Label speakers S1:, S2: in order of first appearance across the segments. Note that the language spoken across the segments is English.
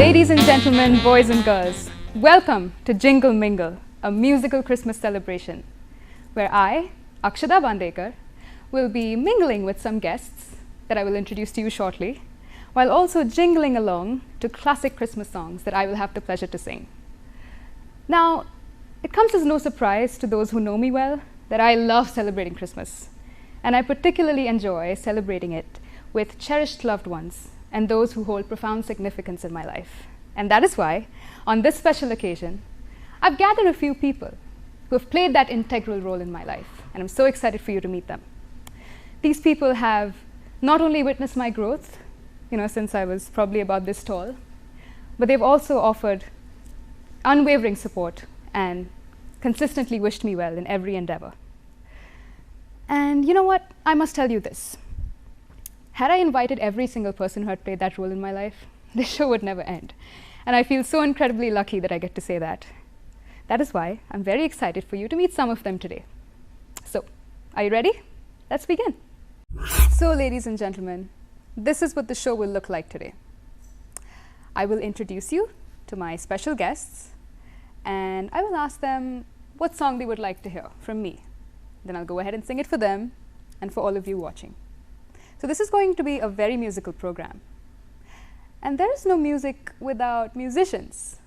S1: Ladies and gentlemen, boys and girls, welcome to Jingle Mingle, a musical Christmas celebration, where I, Akshada Bandekar, will be mingling with some guests that I will introduce to you shortly, while also jingling along to classic Christmas songs that I will have the pleasure to sing. Now, it comes as no surprise to those who know me well that I love celebrating Christmas, and I particularly enjoy celebrating it with cherished loved ones and those who hold profound significance in my life. And that is why, on this special occasion, I've gathered a few people who have played that integral role in my life, and I'm so excited for you to meet them. These people have not only witnessed my growth, since I was probably about this tall, but they've also offered unwavering support and consistently wished me well in every endeavor. And you know what? I must tell you this. Had I invited every single person who had played that role in my life, this show would never end. And I feel so incredibly lucky that I get to say that. That is why I'm very excited for you to meet some of them today. So, are you ready? Let's begin. So, ladies and gentlemen, this is what the show will look like today. I will introduce you to my special guests, and I will ask them what song they would like to hear from me. Then I'll go ahead and sing it for them and for all of you watching. So this is going to be a very musical program. And there is no music without musicians.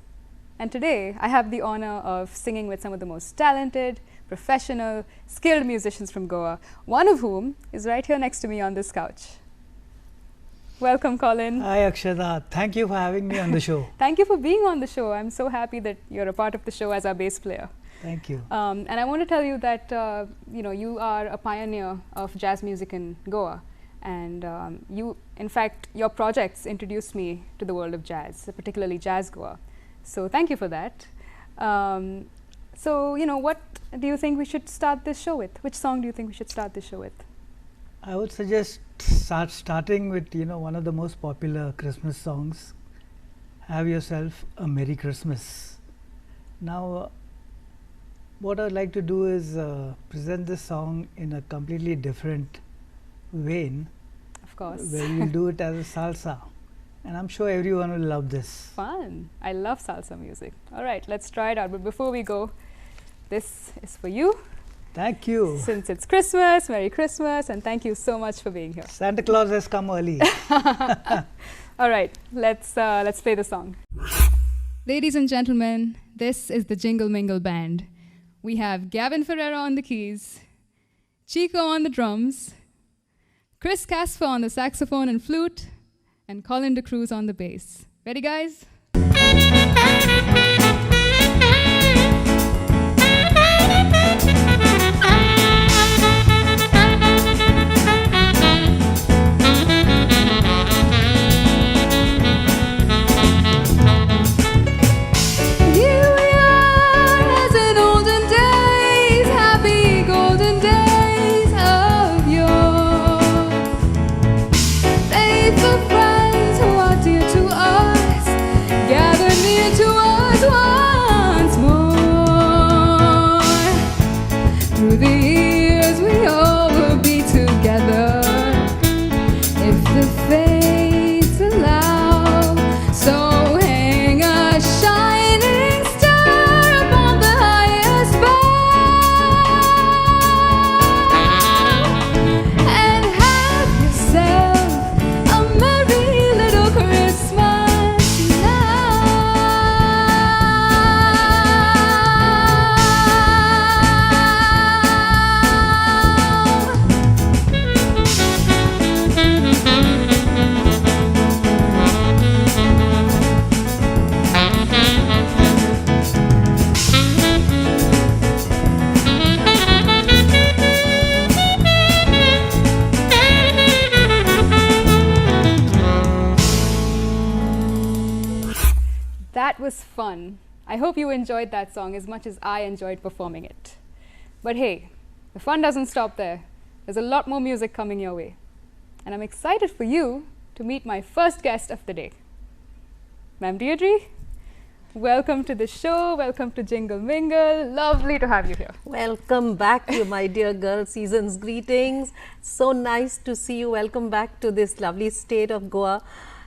S1: And today, I have the honor of singing with some of the most talented, professional, skilled musicians from Goa, one of whom is right here next to me on this couch. Welcome, Colin.
S2: Hi, Akshada. Thank you for having me on the show.
S1: Thank you for being on the show. I'm so happy that you're a part of the show as our bass player.
S2: Thank you.
S1: And I want to tell you that you are a pioneer of jazz music in Goa. And in fact, your projects introduced me to the world of jazz, particularly Jazz Goa. So thank you for that. What do you think we should start this show with? Which song do you think we should start this show with?
S2: I would suggest starting with one of the most popular Christmas songs, Have Yourself a Merry Christmas. Now, what I'd like to do is present this song in a completely different vein.
S1: Of course.
S2: Where we'll do it as a salsa. And I'm sure everyone will love this.
S1: Fun. I love salsa music. All right, let's try it out. But before we go, this is for you.
S2: Thank you.
S1: Since it's Christmas, Merry Christmas, and thank you so much for being here.
S2: Santa Claus has come early.
S1: All right, let's play the song. Ladies and gentlemen, this is the Jingle Mingle Band. We have Gavin Ferreira on the keys, Chico on the drums, Chris Casper on the saxophone and flute, and Colin DeCruz on the bass. Ready, guys? That was fun. I hope you enjoyed that song as much as I enjoyed performing it. But hey, the fun doesn't stop there. There's a lot more music coming your way. And I'm excited for you to meet my first guest of the day. Ma'am Deirdre, welcome to the show. Welcome to Jingle Mingle. Lovely to have you here.
S3: Welcome back, you my dear girl. Season's greetings. So nice to see you. Welcome back to this lovely state of Goa.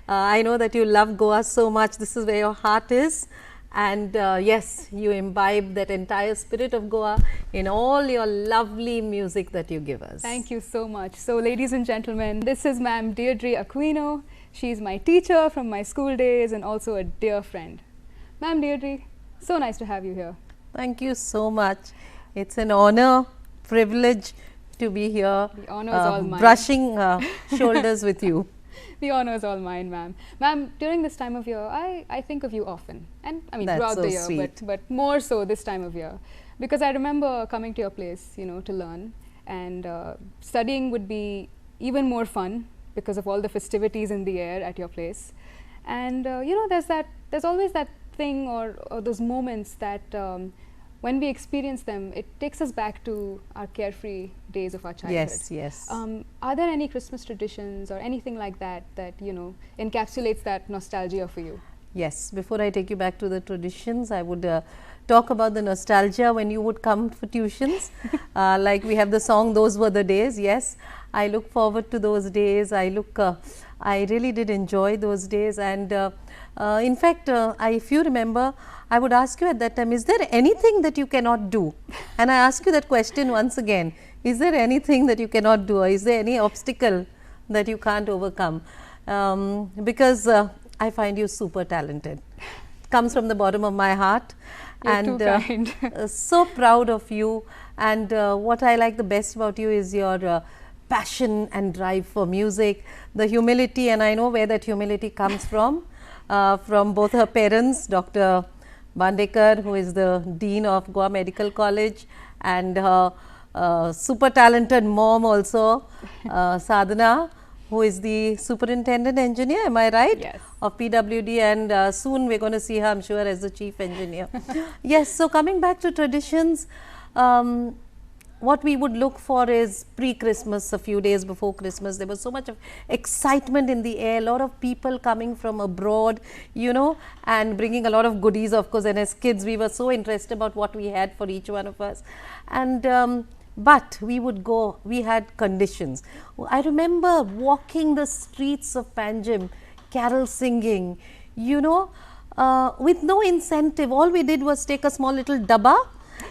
S3: I know that you love Goa so much. This is where your heart is. And yes, you imbibe that entire spirit of Goa in all your lovely music that you give us.
S1: Thank you so much. So, ladies and gentlemen, this is Ma'am Deirdre Aquino. She's my teacher from my school days and also a dear friend. Ma'am Deirdre, so nice to have you here.
S3: Thank you so much. It's an honor, privilege to be here.
S1: The honor is all mine.
S3: Brushing shoulders with you.
S1: The honor is all mine, ma'am. Ma'am, during this time of year, I think of you often. And I mean,
S3: That's
S1: throughout
S3: so
S1: the year,
S3: sweet.
S1: but more so this time of year. Because I remember coming to your place, you know, to learn. And studying would be even more fun because of all the festivities in the air at your place. And, you know, there's always that thing or those moments that when we experience them, it takes us back to our carefree days of our childhood.
S3: Yes, yes.
S1: Are there any Christmas traditions or anything like that that, you know, encapsulates that nostalgia for you?
S3: Yes, before I take you back to the traditions, I would talk about the nostalgia when you would come for tuitions. Like we have the song, Those Were the Days. Yes, I look forward to those days. I really did enjoy those days. And in fact, if you remember, I would ask you at that time, is there anything that you cannot do? And I ask you that question once again, is there anything that you cannot do, or is there any obstacle that you can't overcome? Because I find you super talented. Comes from the bottom of my heart.
S1: You're
S3: and
S1: too kind.
S3: so proud of you. And what I like the best about you is your passion and drive for music, the humility, and I know where that humility comes from both her parents, Dr. Bandekar, who is the Dean of Goa Medical College, and her super talented mom also, Sadhana, who is the superintendent engineer, am I right?
S1: Yes.
S3: Of PWD, and soon we're going to see her, I'm sure, as the chief engineer. Yes, so coming back to traditions, what we would look for is pre-Christmas, a few days before Christmas. There was so much of excitement in the air, a lot of people coming from abroad, you know, and bringing a lot of goodies, of course. And as kids, we were so interested about what we had for each one of us. And but we would go, we had conditions. I remember walking the streets of Panjim, carol singing, you know, with no incentive. All we did was take a small little dabba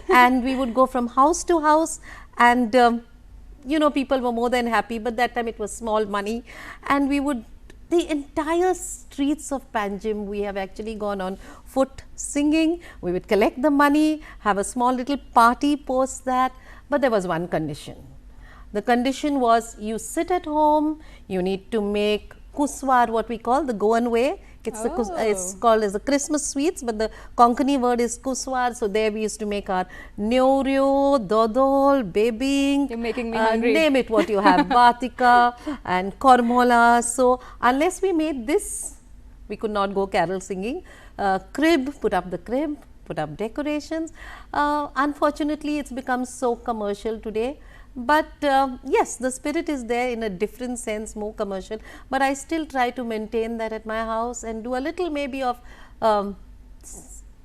S3: and we would go from house to house, and you know, people were more than happy, but that time it was small money, and we would, the entire streets of Panjim, we have actually gone on foot singing. We would collect the money, have a small little party post that, but there was one condition. The condition was, you sit at home, you need to make kuswar, what we call the Goan way. It's called as the Christmas sweets, but the Konkani word is kuswar. So there we used to make our neuryo, dodol, bebing.
S1: You're making me hungry.
S3: Name it what you have, batika and kormola. So unless we made this, we could not go carol singing. Crib, put up the crib, put up decorations. Unfortunately, it's become so commercial today. But yes, the spirit is there in a different sense, more commercial, but I still try to maintain that at my house and do a little maybe of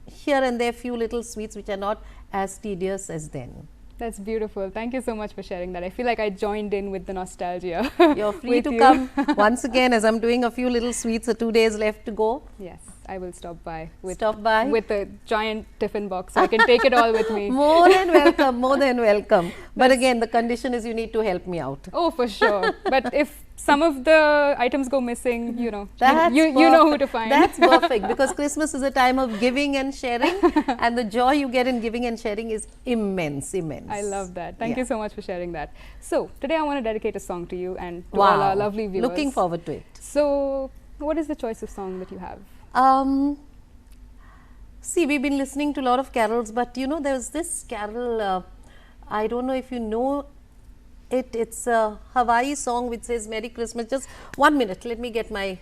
S3: here and there few little sweets which are not as tedious as then.
S1: That's beautiful. Thank you so much for sharing that. I feel like I joined in with the nostalgia.
S3: You're free to come once again, as I'm doing a few little sweets, 2 days left to go.
S1: Yes, I will stop by with a giant tiffin box so I can take it all with me.
S3: More than welcome, more than welcome. But again, the condition is you need to help me out.
S1: Oh, for sure. But if some of the items go missing, you know, you know who to find.
S3: That's perfect, because Christmas is a time of giving and sharing, and the joy you get in giving and sharing is immense, immense.
S1: I love that. Thank you so much for sharing that. So, today I want to dedicate a song to you and to all our lovely viewers.
S3: Looking forward to it.
S1: So, what is the choice of song that you have?
S3: See, we've been listening to a lot of carols, but you know, there's this carol, I don't know if you know it, it's a Hawaii song which says Merry Christmas. Just 1 minute, let me get my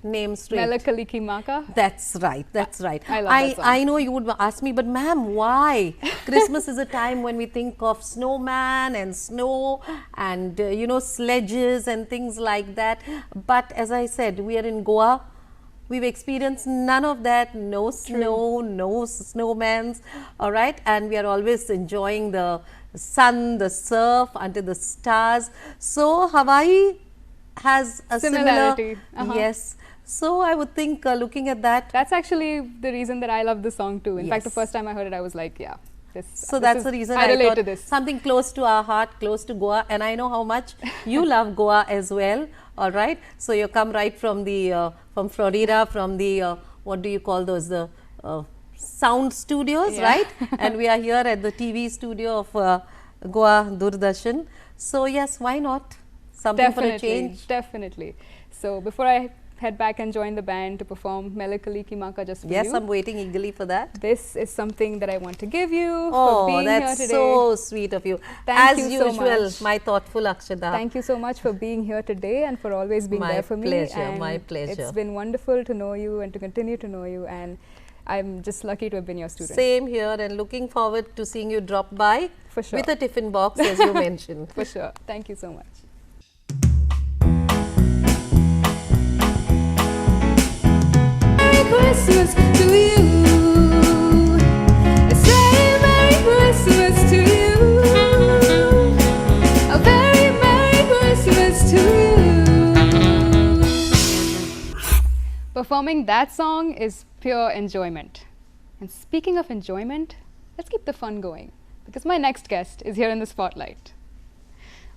S3: name straight.
S1: Melakaliki Maka.
S3: That's right, that's right.
S1: I love that song.
S3: I know you would ask me, but ma'am, why? Christmas is a time when we think of snowman and snow and you know, sledges and things like that. But as I said, we are in Goa. We've experienced none of that, no snow, no snowmans, all right, and we are always enjoying the sun, the surf, under the stars. So Hawaii has a
S1: Similarity.
S3: similar, yes. So I would think looking at that,
S1: That's actually the reason that I love the song too. In fact, the
S3: Yes.
S1: first time I heard it, I was like, yeah,
S3: so that's the reason
S1: I relate
S3: thought
S1: to this.
S3: something close to our heart, close to Goa, and I know how much you love Goa as well. All right, so you come right from the from Florida, from the what do you call those, the sound studios,
S1: Yeah.
S3: right? And we are here at the TV studio of Goa Doordarshan. So yes, why not? Something for a change.
S1: Definitely. So before I head back and join the band to perform Melancholy Ki Maa Ka Just for
S3: Yes,
S1: you,
S3: I'm waiting eagerly for that.
S1: this is something that I want to give you for
S3: Oh,
S1: being
S3: that's
S1: here today.
S3: so sweet of you.
S1: Thank
S3: As
S1: you so
S3: usual,
S1: much.
S3: my thoughtful Akshada.
S1: Thank you so much for being here today and for always being
S3: My
S1: there for me.
S3: pleasure,
S1: And
S3: my pleasure.
S1: It's been wonderful to know you and to continue to know you, and I'm just lucky to have been your student.
S3: Same here, and looking forward to seeing you drop by
S1: For sure.
S3: with a tiffin box, as you mentioned.
S1: For sure. Thank you so much. Merry Christmas to you. Say Merry Christmas to you. A very Merry Christmas to you. Performing that song is pure enjoyment. And speaking of enjoyment, let's keep the fun going because my next guest is here in the spotlight.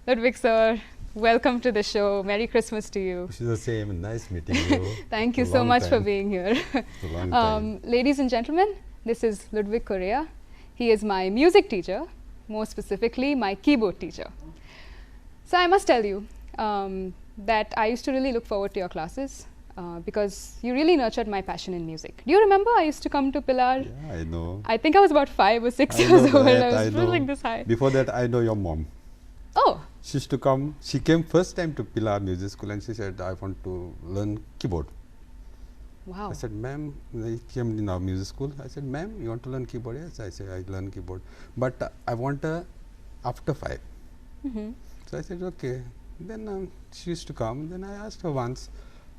S1: Ludwig sir, welcome to the show. Merry Christmas to you.
S4: Wish you the same. Nice meeting you.
S1: Thank you
S4: It's a
S1: so
S4: long
S1: much for
S4: time.
S1: being here.
S4: It's a long time.
S1: Ladies and gentlemen, this is Ludwig Correa. He is my music teacher, more specifically my keyboard teacher. So I must tell you that I used to really look forward to your classes because you really nurtured my passion in music. Do you remember I used to come to Pilar?
S4: Yeah, I know.
S1: I think I was about 5 or 6
S4: I
S1: years
S4: know
S1: old.
S4: that,
S1: I
S4: I
S1: was
S4: know.
S1: feeling this high.
S4: Before that, I know your mom.
S1: Oh,
S4: She used to come. She came first time to Pilar Music School and she said, I want to learn keyboard.
S1: wow.
S4: I said, ma'am, they came in our music school. I said, ma'am, you want to learn keyboard? Yes, I said, I learn keyboard. But I want after 5.
S1: Mhm.
S4: So I said, okay. Then she used to come. Then I asked her once,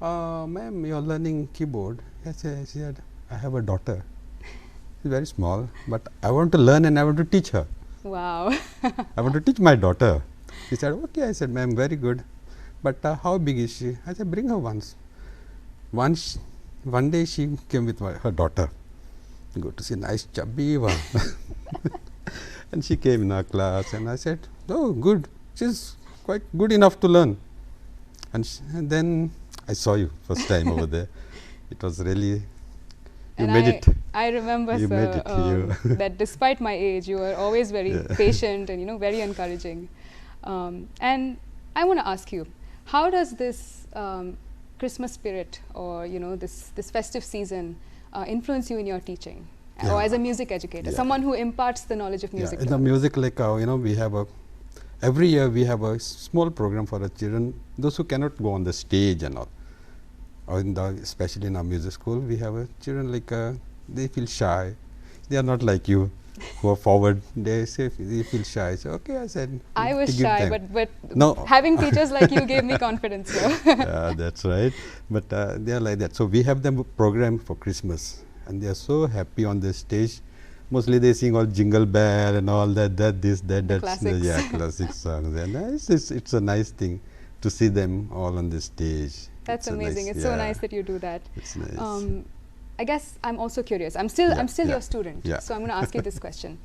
S4: ma'am, you're learning keyboard. Yes, she said, I have a daughter. She's very small, but I want to learn and I want to teach her.
S1: Wow.
S4: I want to teach my daughter. She said, okay. I said, ma'am, very good. But how big is she? I said, bring her once. One day she came with her daughter. Go to see nice chubby one. And she came in our class and I said, oh, good. She's quite good enough to learn. And then I saw you first time over there. It was really, you
S1: And
S4: made it.
S1: I remember,
S4: You
S1: sir,
S4: made it, you.
S1: that despite my age, you were always very patient and very encouraging. And I want to ask you, how does this Christmas spirit or this festive season influence you in your teaching, or
S4: Yeah.
S1: as a music educator,
S4: Yeah.
S1: someone who imparts the knowledge of music?
S4: In
S1: to
S4: the
S1: others?
S4: music, like we have every year we have a small program for the children, those who cannot go on the stage and all. Or especially in our music school, we have children like they feel shy. They are not like you, who are forward. They say they feel shy. So okay, I said.
S1: I was
S4: to give
S1: shy,
S4: time.
S1: but
S4: No.
S1: having teachers like you gave me confidence. So.
S4: Yeah, that's right. But they are like that. So we have them program for Christmas, and they are so happy on the stage. Mostly they sing all Jingle Bell and all that, that's
S1: classics.
S4: yeah, classic songs. And it's a nice thing to see them all on the stage.
S1: That's
S4: It's a
S1: amazing.
S4: nice-
S1: It's so
S4: yeah,
S1: nice that you do that.
S4: It's nice.
S1: I guess I'm also curious. I'm still
S4: Yeah,
S1: your
S4: yeah,
S1: student,
S4: yeah.
S1: so I'm going to ask you this question.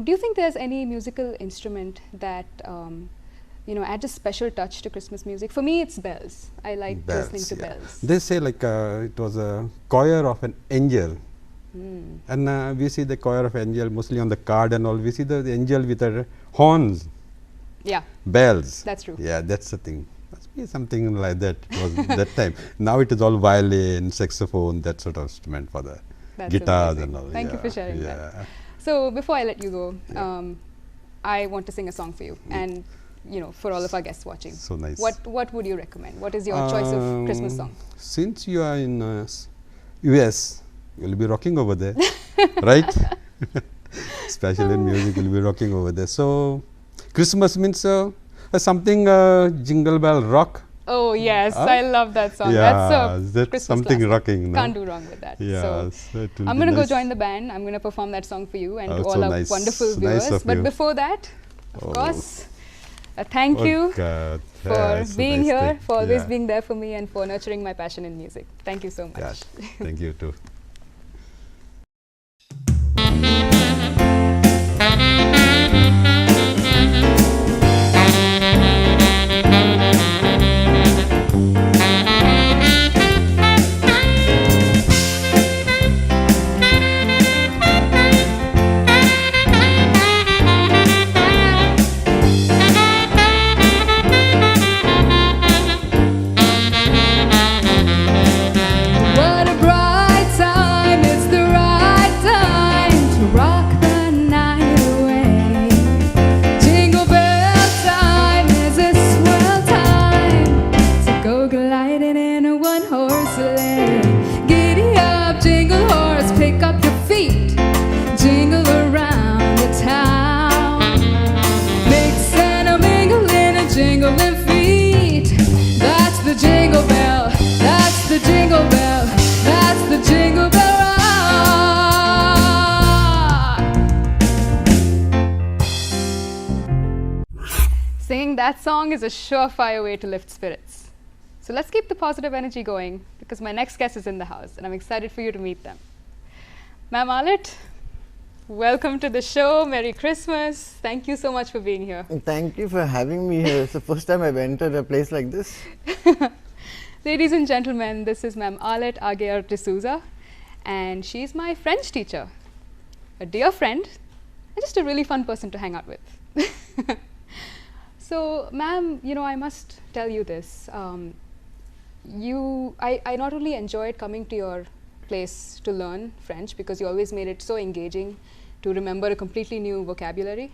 S1: Do you think there's any musical instrument that adds a special touch to Christmas music? For me, it's bells. I like listening to
S4: yeah.
S1: bells.
S4: They say like it was a choir of an angel.
S1: Mm.
S4: And we see the choir of angel mostly on the card and all. We see the angel with her horns,
S1: Yeah,
S4: bells.
S1: that's true.
S4: Yeah, that's the thing. Must be something like that was that time. Now it is all violin, saxophone, that sort of instrument for the
S1: That's
S4: guitars
S1: amazing.
S4: and all.
S1: Thank you
S4: yeah,
S1: for sharing
S4: yeah.
S1: that. So before I let you go,
S4: Yeah.
S1: I want to sing a song for you, and for all of our guests watching.
S4: So nice.
S1: What would you recommend? What is your choice of Christmas song?
S4: Since you are in US, you'll be rocking over there, right? Especially in music, you'll be rocking over there. So Christmas means something Jingle Bell rock.
S1: Oh yes, I love that song.
S4: Yeah,
S1: That's
S4: that's
S1: a
S4: something
S1: classic.
S4: rocking. No?
S1: Can't do wrong with that.
S4: Yeah,
S1: So
S4: so it will
S1: I'm
S4: be
S1: going to go
S4: nice.
S1: join the band. I'm going to perform that song for you and
S4: Oh,
S1: to all
S4: so
S1: our
S4: nice.
S1: wonderful
S4: Nice
S1: viewers.
S4: of
S1: But
S4: you.
S1: before that, of
S4: Oh.
S1: course, Thank you
S4: God.
S1: for
S4: Yeah, it's a
S1: being
S4: nice
S1: here,
S4: thing.
S1: for always
S4: Yeah.
S1: being there for me, and for nurturing my passion in music. Thank you so much.
S4: Yeah, thank you too.
S1: What a bright time, it's the right time to rock the night away. Jingle bell time is a swell time to go gliding in a one-horse sleigh. Giddy up, jingle horse, pick up your feet, jingle around the town. Mix and a mingle in a jingling feet. That's the jingle bell, that's the jingle bell, that's the jingle bell rock. Singing that song is a surefire way to lift spirits. So let's keep the positive energy going, because my next guest is in the house and I'm excited for you to meet them. Ma'am Alit, welcome to the show. Merry Christmas. Thank you so much for being here.
S5: Thank you for having me here. It's the first time I've entered a place like this.
S1: Ladies and gentlemen, this is Ma'am Alit Aguiar D'Souza, and she's my French teacher, a dear friend, and just a really fun person to hang out with. So, ma'am, you know, I must tell you this. I not only enjoyed coming to your place to learn French, because you always made it so engaging to remember a completely new vocabulary,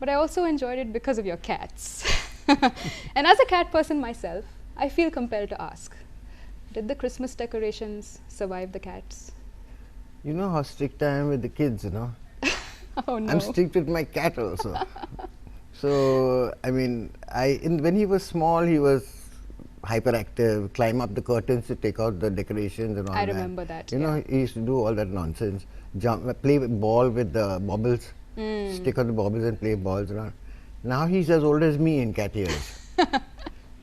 S1: but I also enjoyed it because of your cats. And as a cat person myself, I feel compelled to ask, did the Christmas decorations survive the cats?
S5: You know how strict I am with the kids, you know.
S1: Oh no.
S5: I'm strict with my cat also. So, I mean, when he was small, he was hyperactive, climb up the curtains to take out the decorations and all
S1: I
S5: that.
S1: remember that,
S5: You know, he used to do all that nonsense. Play with ball with the baubles, stick on the baubles and play balls around. Now he's as old as me in cat years.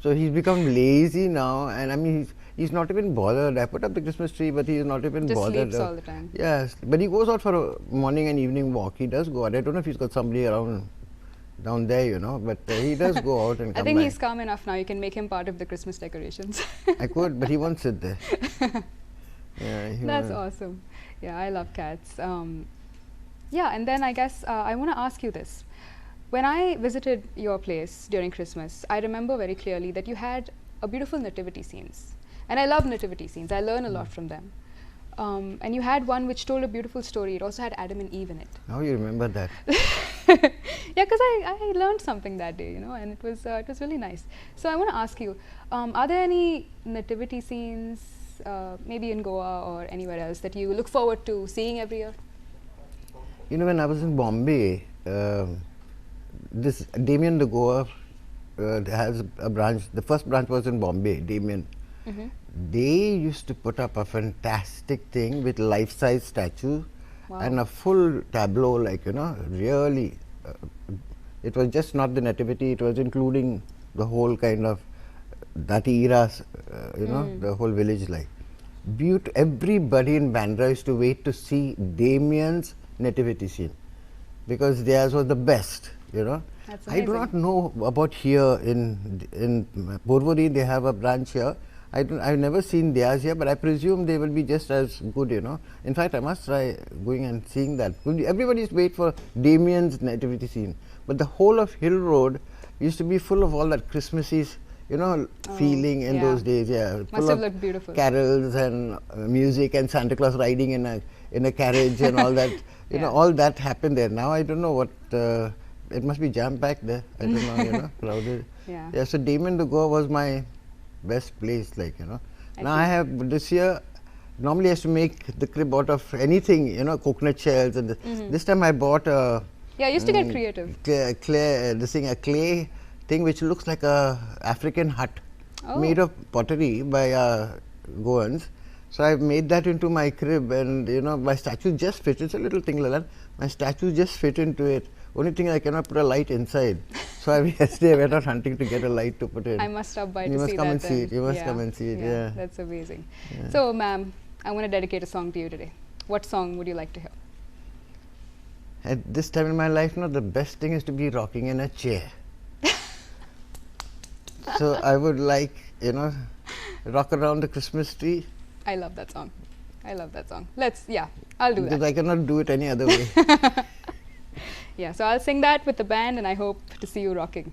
S5: So he's become lazy now, and I mean, he's not even bothered. I put up the Christmas tree, but he's not even
S1: Just
S5: bothered.
S1: sleeps all the time.
S5: Yes, but he goes out for a morning and evening walk. He does go out. I don't know if he's got somebody around down there, you know, but he does go out and come
S1: I think
S5: back.
S1: he's calm enough now. You can make him part of the Christmas decorations.
S5: I could, but he won't sit there. Yeah, he
S1: That's
S5: won't.
S1: awesome. Yeah, I love cats. Yeah, and then I guess I want to ask you this. When I visited your place during Christmas, I remember very clearly that you had a beautiful nativity scenes. And I love nativity scenes. I learn a lot from them. And you had one which told a beautiful story. It also had Adam and Eve in it.
S5: How you remember that?
S1: Yeah, because I learned something that day, you know, and it was really nice. So I want to ask you, are there any nativity scenes, maybe in Goa or anywhere else, that you look forward to seeing every year?
S5: You know, when I was in Bombay, this Damien the Goa has a branch. The first branch was in Bombay, Damien. They used to put up a fantastic thing with life-size statue and a full tableau, like, you know, really. It was just not the nativity, it was including the whole kind of that era, you know, the whole village life. Everybody in Bandra used to wait to see Damien's nativity scene, because theirs was the best, you know.
S1: That's
S5: I do
S1: amazing.
S5: not know about here in Porvorim. They have a branch here. I've never seen theirs here, but I presume they will be just as good, you know. In fact, I must try going and seeing that. Everybody used to wait for Damien's nativity scene, but the whole of Hill Road used to be full of all that Christmassy, you know, feeling in
S1: yeah.
S5: those days. Yeah,
S1: Must
S5: full
S1: have
S5: of
S1: looked beautiful.
S5: carols and music and Santa Claus riding in a carriage and all that. You know, all that happened there. Now I don't know what. It must be jam-packed there. I don't know, you know, crowded.
S1: Yeah.
S5: So Damien to Goa was my best place, like, you know.
S1: I
S5: Now I have this year. Normally I used to make the crib out of anything, you know, coconut shells, and this time I bought a
S1: Yeah, I used to get creative.
S5: clay, a clay thing which looks like a African hut made of pottery by Goans. So I've made that into my crib, and you know, my statue just fit. It's a little thing like that. My statue just fit into it Only thing I cannot put a light inside. So yesterday I went out hunting to get a light to put in.
S1: I must stop by
S5: You
S1: to
S5: must
S1: see
S5: come
S1: that
S5: and see
S1: then.
S5: it. You must come and see it. Yeah.
S1: That's amazing.
S5: Yeah.
S1: So, ma'am, I want to dedicate a song to you today. What song would you like to hear?
S5: At this time in my life, no, the best thing is to be rocking in a chair. So I would like, you know, rock around the Christmas tree.
S1: I love that song. I love that song. I'll do
S5: Because
S1: that.
S5: I cannot do it any other way.
S1: Yeah, so I'll sing that with the band and I hope to see you rocking.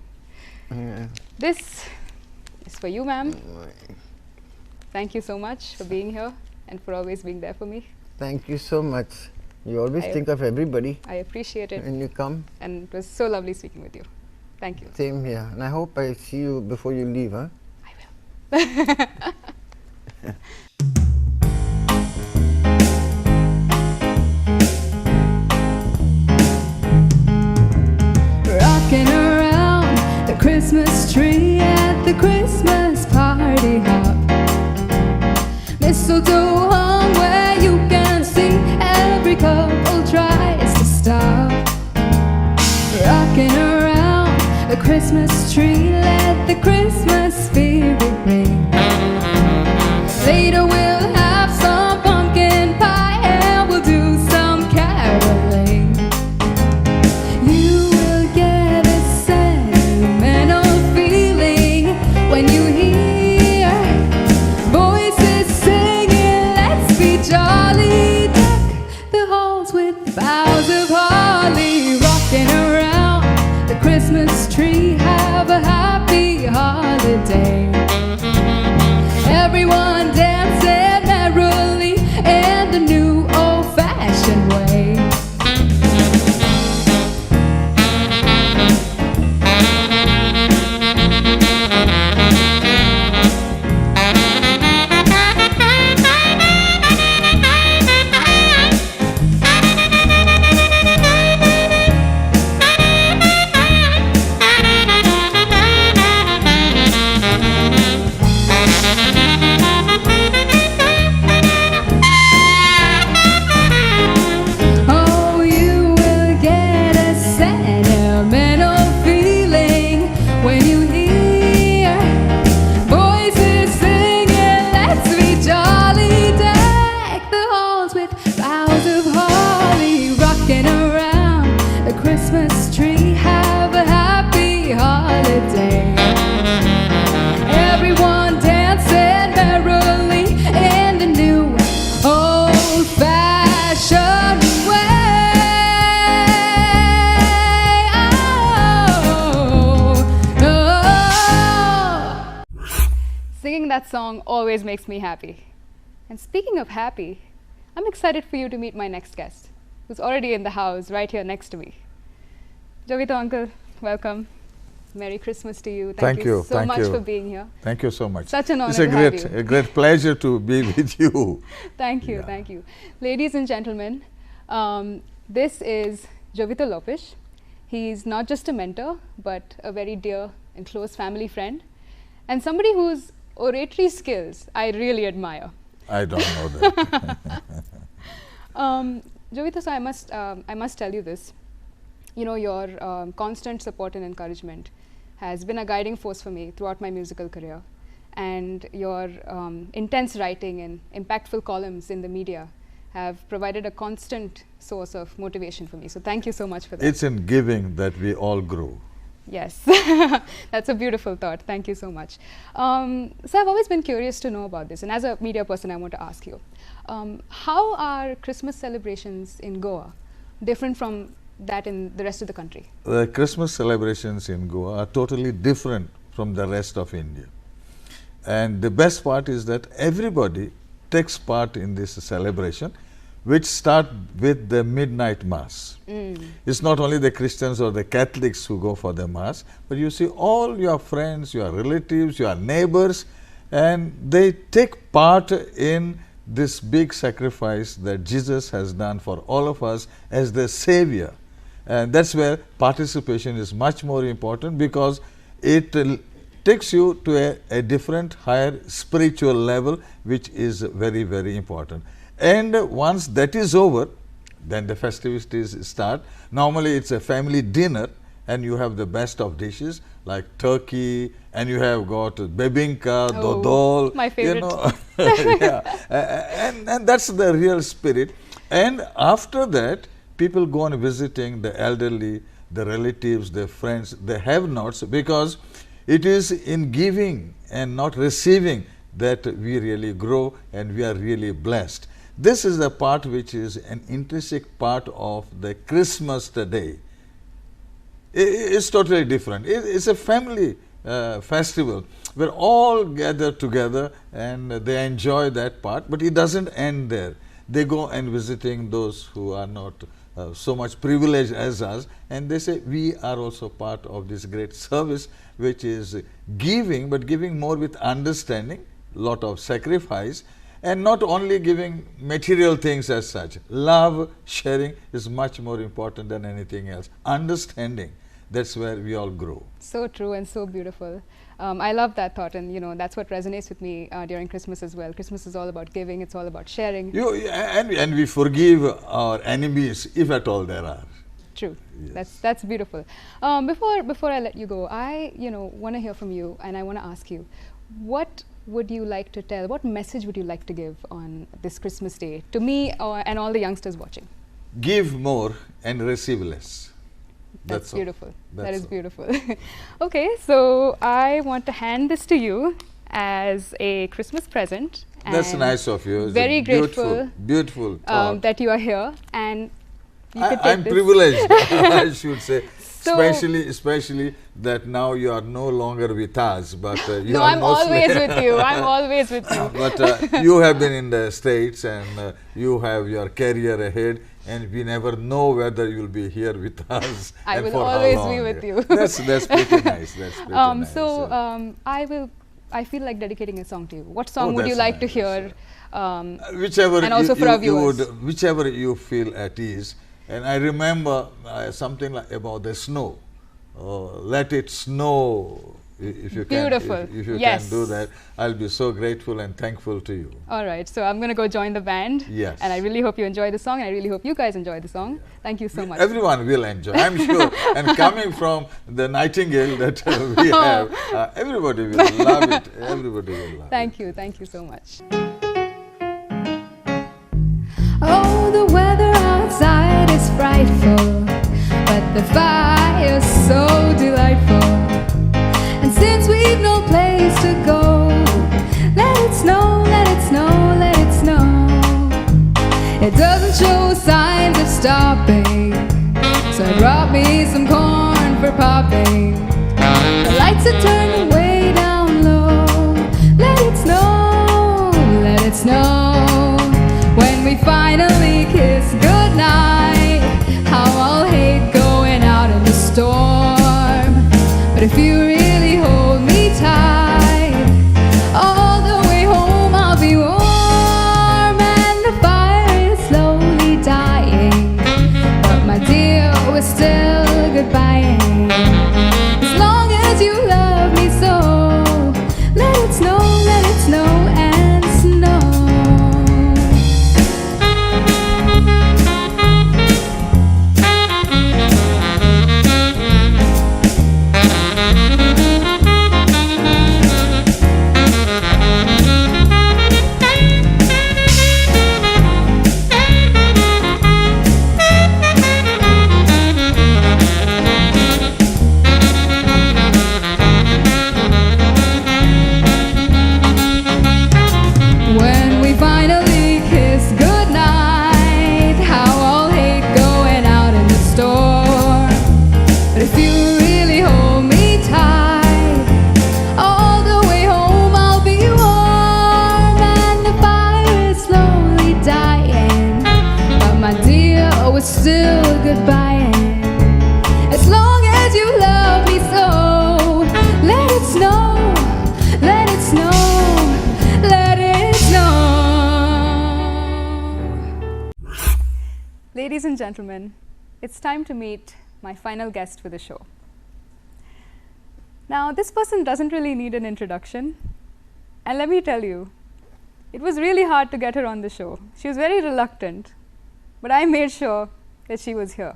S5: Yeah.
S1: This is for you, ma'am. Thank you so much for being here and for always being there for me.
S5: Thank you so much. You always
S1: I-
S5: think of everybody
S1: I appreciate it
S5: when you come.
S1: and it was so lovely speaking with you. Thank you.
S5: Same here. And I hope I see you before you leave, huh?
S1: I will. Rocking around the Christmas tree at the Christmas party hop. Mistletoe hung where you can see every couple tries to stop. Rocking around the Christmas tree, let the Christmas spirit ring. Later we'll have some pumpkin pie and we'll do some caroling. You will get a sentimental feeling when you hear voices singing, let's be jolly. Deck the halls with boughs of holly. Rocking around the Christmas tree, have a happy holiday. Everyone dancing merrily in the new old-fashioned way. Oh, you will get a sentimental feeling when you hear voices singing, let's be jolly. Deck the halls with boughs of holly. Rocking around the Christmas tree, have a happy holiday. Everyone dancing merrily in the new old-fashioned way. Oh. Singing that song always makes me happy. And speaking of happy, I'm excited for you to meet my next guest, who's already in the house right here next to me. Jovito uncle, welcome. Merry Christmas to you.
S6: Thank you,
S1: so
S6: thank
S1: much
S6: you.
S1: for being here.
S6: Thank you so much.
S1: Such an honor
S6: It's a
S1: to have
S6: great,
S1: you.
S6: a great pleasure to be with you.
S1: Thank you,
S6: Yeah.
S1: thank you. Ladies and gentlemen, this is Jovito Lopes. He's not just a mentor, but a very dear and close family friend, and somebody whose oratory skills I really admire.
S6: I don't know that.
S1: Jovito, so I must tell you this. You know, your constant support and encouragement has been a guiding force for me throughout my musical career. And your intense writing and impactful columns in the media have provided a constant source of motivation for me. So thank you so much for that.
S6: It's in giving that we all grow.
S1: Yes, that's a beautiful thought. Thank you so much. So I've always been curious to know about this, and as a media person, I want to ask you, how are Christmas celebrations in Goa different from that in the rest of the country?
S6: The Christmas celebrations in Goa are totally different from the rest of India. And the best part is that everybody takes part in this celebration, which start with the midnight mass. It's not only the Christians or the Catholics who go for the mass, but you see all your friends, your relatives, your neighbors, and they take part in this big sacrifice that Jesus has done for all of us as the Savior. And that's where participation is much more important, because it takes you to a different, higher spiritual level, which is very, very important. And once that is over, Then the festivities start. Normally it's a family dinner, and you have the best of dishes like turkey, and you have got bebinka,
S1: Oh,
S6: dodol.
S1: my favorite.
S6: And that's the real spirit. And after that, people go on visiting the elderly, the relatives, their friends, the have-nots, because it is in giving and not receiving that we really grow and we are really blessed. This is the part which is an intrinsic part of the Christmas day. It's totally different. It's a family festival where all gather together and they enjoy that part, but it doesn't end there. They go and visiting those who are not so much privileged as us, and they say we are also part of this great service which is giving, but giving more with understanding, lot of sacrifice, and not only giving material things as such. Love, sharing is much more important than anything else. Understanding, that's where we all grow.
S1: So true and so beautiful. I love that thought, and you know that's what resonates with me during Christmas as well. Christmas is all about giving, it's all about sharing.
S6: And we forgive our enemies, if at all there are.
S1: True.
S6: Yes.
S1: That's beautiful. Before I let you go, I want to hear from you, and I want to ask you, what would you like to tell? What message would you like to give on this Christmas day to me and all the youngsters watching?
S6: Give more and receive less.
S1: That's
S6: all.
S1: beautiful. That
S6: That's
S1: is
S6: all.
S1: beautiful. Okay, so I want to hand this to you as a Christmas present.
S6: That's
S1: and
S6: nice of you. It's
S1: very
S6: a
S1: grateful
S6: beautiful thought.
S1: that you are here, and you could take
S6: I'm
S1: this.
S6: privileged, I should say.
S1: So-
S6: Especially that now you are no longer with us, but you
S1: No,
S6: are
S1: I'm
S6: mostly
S1: always with you. I'm always with you.
S6: But you have been in the States, and you have your career ahead, and we never know whether you will be here with us.
S1: I
S6: and
S1: will
S6: for how
S1: always be
S6: long.
S1: with you.
S6: That's pretty nice. That's pretty nice.
S1: So I feel like dedicating a song to you. What song
S6: Oh,
S1: would you
S6: that's
S1: like to
S6: nice,
S1: hear?
S6: Whichever
S1: and also for our viewers.
S6: Whichever you feel at ease. And I remember something like about the snow. Let it snow. If you
S1: Beautiful.
S6: can, if you
S1: Yes.
S6: can do that, I'll be so grateful and thankful to you.
S1: All right, so I'm going to go join the band.
S6: Yes.
S1: And I really hope you enjoy the song, and I really hope you guys enjoy the song. Thank you so much.
S6: Everyone will enjoy, I'm sure. And coming from the Nightingale that we have, everybody will love it. Everybody will love it.
S1: Thank you so much.
S7: Oh, the weather outside is frightful, but the fire's so delightful. And since we've no place to go, let it snow, let it snow, let it snow. It doesn't show signs of stopping, so I brought me some corn for popping. The lights are turned way down low. Let it snow, let it snow. When we finally kiss goodnight, how I'll hate going out in the storm. But if you really hold me tight, all the way home I'll be warm. And the fire is slowly dying, but my dear, we're still goodbying. As long as you love me so, let it snow, and snow. When we finally kiss goodnight, how I'll hate going out in the storm. But if you really hold me tight, all the way home I'll be warm. And the fire is slowly dying, but my dear, we're still goodbying. As long as you love me so, let it snow, let it snow, let it snow.
S1: Ladies and gentlemen, it's time to meet my final guest for the show. Now, this person doesn't really need an introduction. And let me tell you, it was really hard to get her on the show. She was very reluctant. but I made sure that she was here.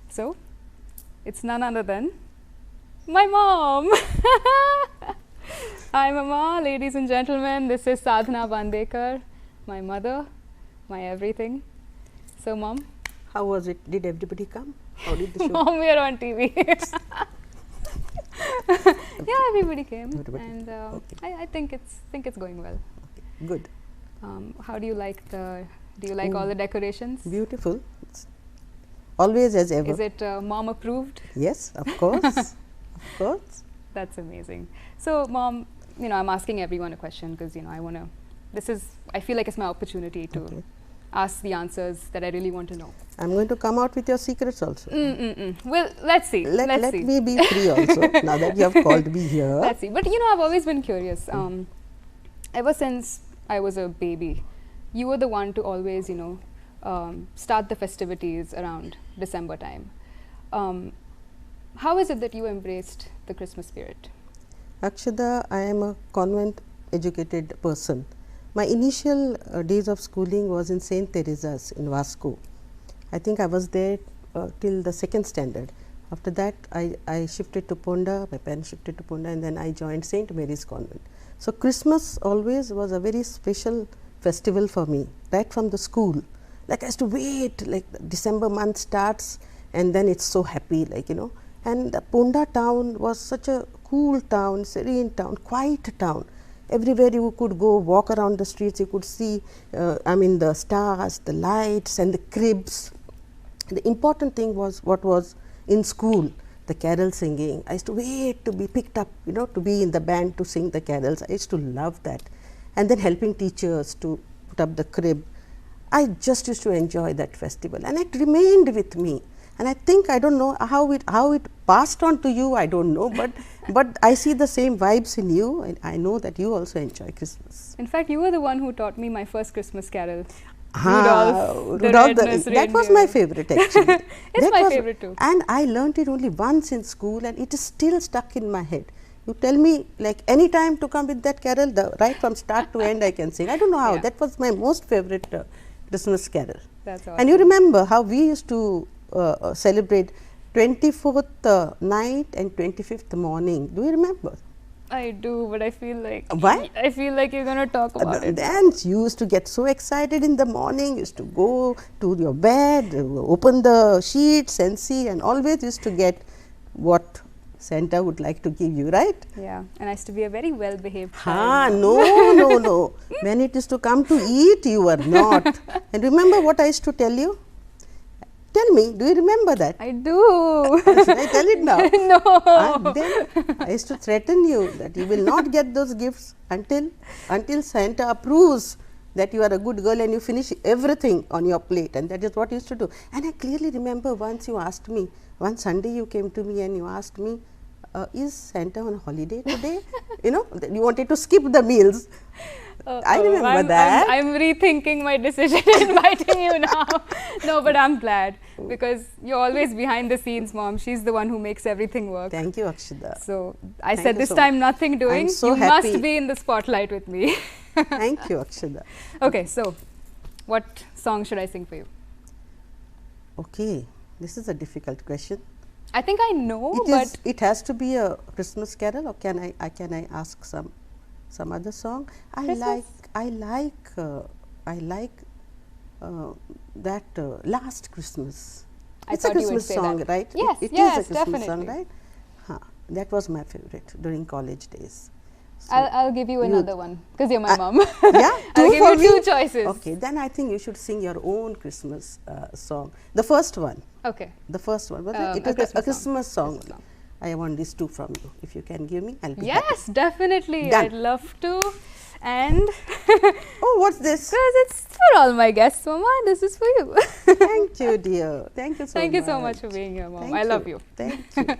S1: So, it's none other than my mom. Hi Mama, ladies and gentlemen, this is Sadhana Bandekar, my mother, my everything. So Mom.
S8: How was it? Did everybody come? How did the show?
S1: Mom, we are on TV. Yeah, everybody came, and I think it's going well.
S8: Okay, good.
S1: How do you like all the decorations?
S8: Beautiful. It's always as ever.
S1: Is it mom approved?
S8: Yes, of course. Of course.
S1: That's amazing. So Mom, I'm asking everyone a question because I feel like it's my opportunity to ask the answers that I really want to know.
S8: I'm going to come out with your secrets also.
S1: Well, let's see.
S8: Let me be free also, now that you have called me here.
S1: Let's see. But I've always been curious. Ever since I was a baby, you were the one to always, start the festivities around December time. How is it that you embraced the Christmas spirit?
S8: Akshada, I am a convent educated person. My initial days of schooling was in St. Teresa's in Vasco. I think I was there till the 2nd standard. After that, I shifted to Ponda, my parents shifted to Ponda, and then I joined St. Mary's Convent. So, Christmas always was a very special festival for me, right from the school. Like I used to wait, like the December month starts and then it's so happy, And the Ponda town was such a cool town, serene town, quiet town. Everywhere you could go, walk around the streets, you could see, the stars, the lights and the cribs. The important thing was what was in school, the carol singing. I used to wait to be picked up, to be in the band to sing the carols. I used to love that. And then helping teachers to put up the crib. I just used to enjoy that festival and it remained with me. And I think, I don't know how it passed on to you, I don't know, but I see the same vibes in you, and I know that you also enjoy Christmas.
S1: In fact, you were the one who taught me my first Christmas carol.
S8: Rudolph, that was my favorite actually.
S1: It's my favorite too.
S8: And I learnt it only once in school and it is still stuck in my head. You tell me like any time to come with that carol, right from start to end I can sing. I don't know how, that was my most favorite Christmas carol.
S1: That's awesome.
S8: And you remember how we used to celebrate 24th night and 25th morning. Do you remember?
S1: I do, but I feel like
S8: why?
S1: I feel like you're going to talk about it.
S8: Then you used to get so excited in the morning. You used to go to your bed, open the sheets and see, and always used to get what Santa would like to give you, right?
S1: Yeah, and I used to be a very well-behaved child.
S8: No. When it is to come to eat, you were not. And remember what I used to tell you? Tell me, do you remember that?
S1: I do.
S8: Should I tell it now?
S1: No.
S8: Then I used to threaten you that you will not get those gifts until Santa approves that you are a good girl and you finish everything on your plate, and that is what you used to do. And I clearly remember once you asked me, one Sunday you came to me and you asked me, is Santa on holiday today? You wanted to skip the meals. I remember that.
S1: I'm rethinking my decision inviting you now. No, but I'm glad because you're always behind the scenes, Mom. She's the one who makes everything work.
S8: Thank you, Akshada.
S1: So I said this time nothing doing.
S8: So
S1: you
S8: happy.
S1: must be in the spotlight with me.
S8: Thank you, Akshada.
S1: Okay, so what song should I sing for you?
S8: Okay, this is a difficult question.
S1: I think I know,
S8: it has to be a Christmas carol, or can I ask some other song? I like that Last Christmas. It's a Christmas song, right?
S1: Yes,
S8: it
S1: yes,
S8: is a Christmas
S1: definitely.
S8: song, right? That was my favorite during college days. So
S1: I'll give you another one because you're my mom.
S8: Yeah,
S1: I'll give you 2 choices.
S8: Okay, then I think you should sing your own Christmas song. The first one.
S1: Okay.
S8: The first one. It is a Christmas song. I want these 2 from you. If you can give me, I'll be happy.
S1: Yes, definitely.
S8: Done.
S1: I'd love to. And
S8: oh, what's this?
S1: Because it's for all my guests, Mama. This is for you.
S8: Thank you, dear. Thank you so much.
S1: Thank you so much for being here, Mom. I love you.
S8: Thank you.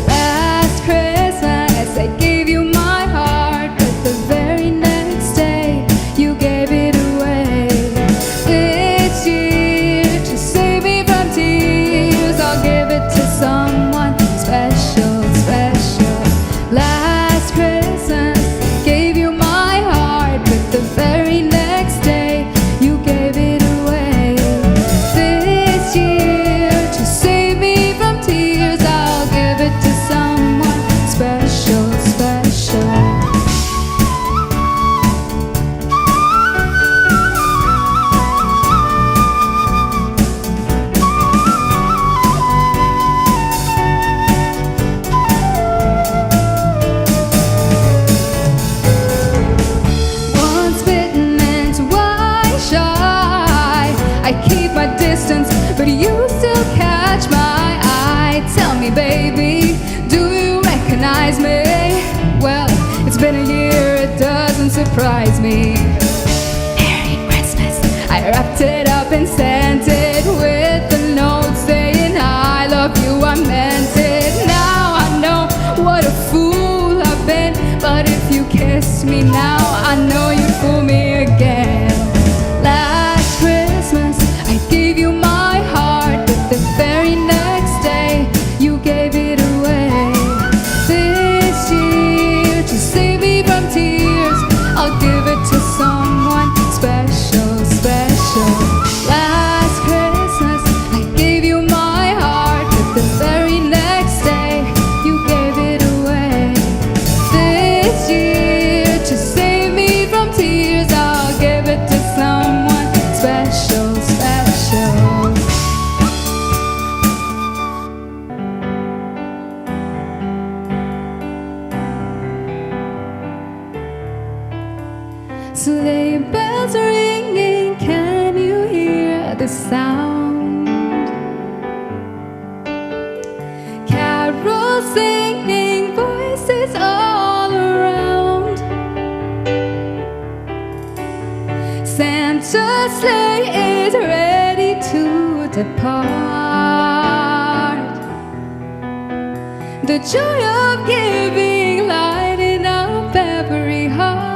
S7: Last Christmas I gave you my heart, but the surprise me. Merry Christmas. I wrapped it up and sent it with a note saying I love you, I meant it. Now I know what a fool I've been, but if you kiss me now, I know you'd fool me again. Last Christmas, I gave you my heart, but the very next day, you gave it away. This year, to save me from tears, I'll give it to someone special, special. Last Christmas, I gave you my heart, but the very next day, you gave it away. This year, to save me from tears, I'll give it to someone special, special. Sleigh bells ringing, can you hear the sound? Carols singing, voices all around. Santa's sleigh is ready to depart. The joy of giving lighting up every heart.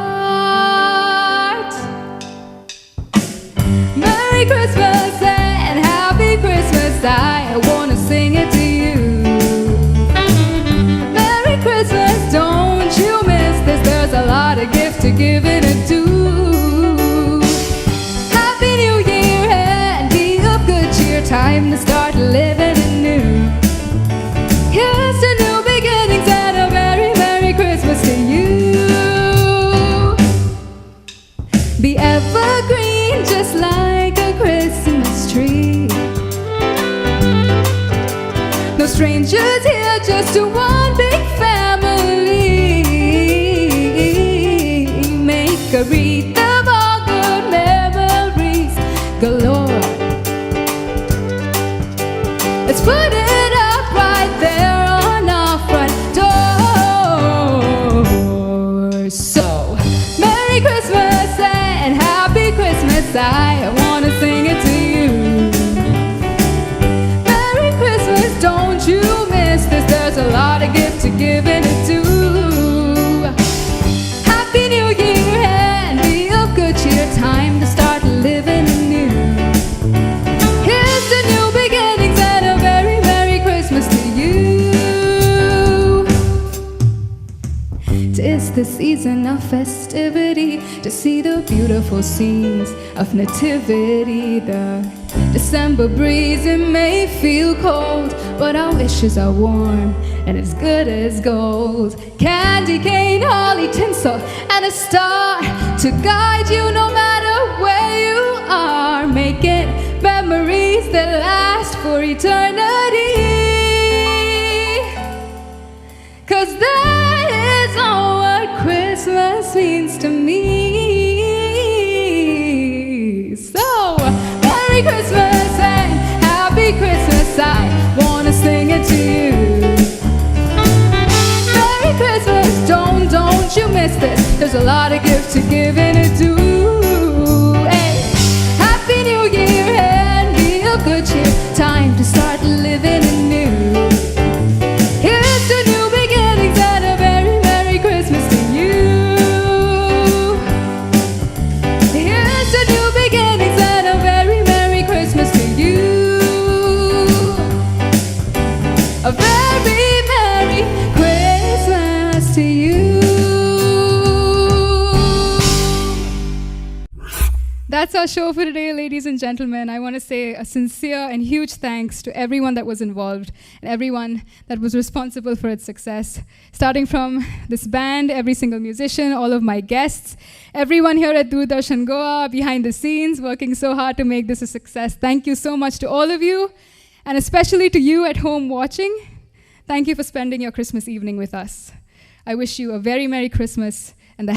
S7: Merry Christmas and Happy Christmas, I wanna sing it to you. Merry Christmas, don't you miss this, there's a lot of gifts to give and to do. Happy New Year and be of good cheer, time to start living anew. Here's to new beginnings and a very Merry Christmas to you. Be evergreen just like a Christmas tree. No strangers here, just a one big family. Make a wreath of all good memories galore. Let's put it up right there on our front door. So, Merry Christmas and Happy Christmas, I wanna sing it to you. Merry Christmas, don't you miss this, there's a lot of gifts to give and to do. Happy New Year and be of good cheer, time to start living anew. Here's to new beginnings and a very Merry Christmas to you. 'Tis the season of festivity, to see the beautiful scenes of nativity. The December breeze, it may feel cold, but our wishes are warm and as good as gold. Candy cane, holly, tinsel, and a star to guide you no matter where you are, making memories that last for eternity. 'Cause that is all what Christmas means to me. So, Merry Christmas and Happy Christmas, I wanna sing it to you. Merry Christmas, don't you miss this, there's a lot of gifts to give and to do. Hey, Happy New Year and be of good cheer, time to start living anew. Here's to new beginnings and a very Merry Christmas to you. Here's to new beginnings and a very Merry Christmas to you. A very Merry Christmas to you.
S1: That's our show for today, ladies and gentlemen. I want to say a sincere and huge thanks to everyone that was involved and everyone that was responsible for its success. Starting from this band, every single musician, all of my guests, everyone here at Doordarshan Goa, behind the scenes, working so hard to make this a success. Thank you so much to all of you, and especially to you at home watching. Thank you for spending your Christmas evening with us. I wish you a very Merry Christmas and the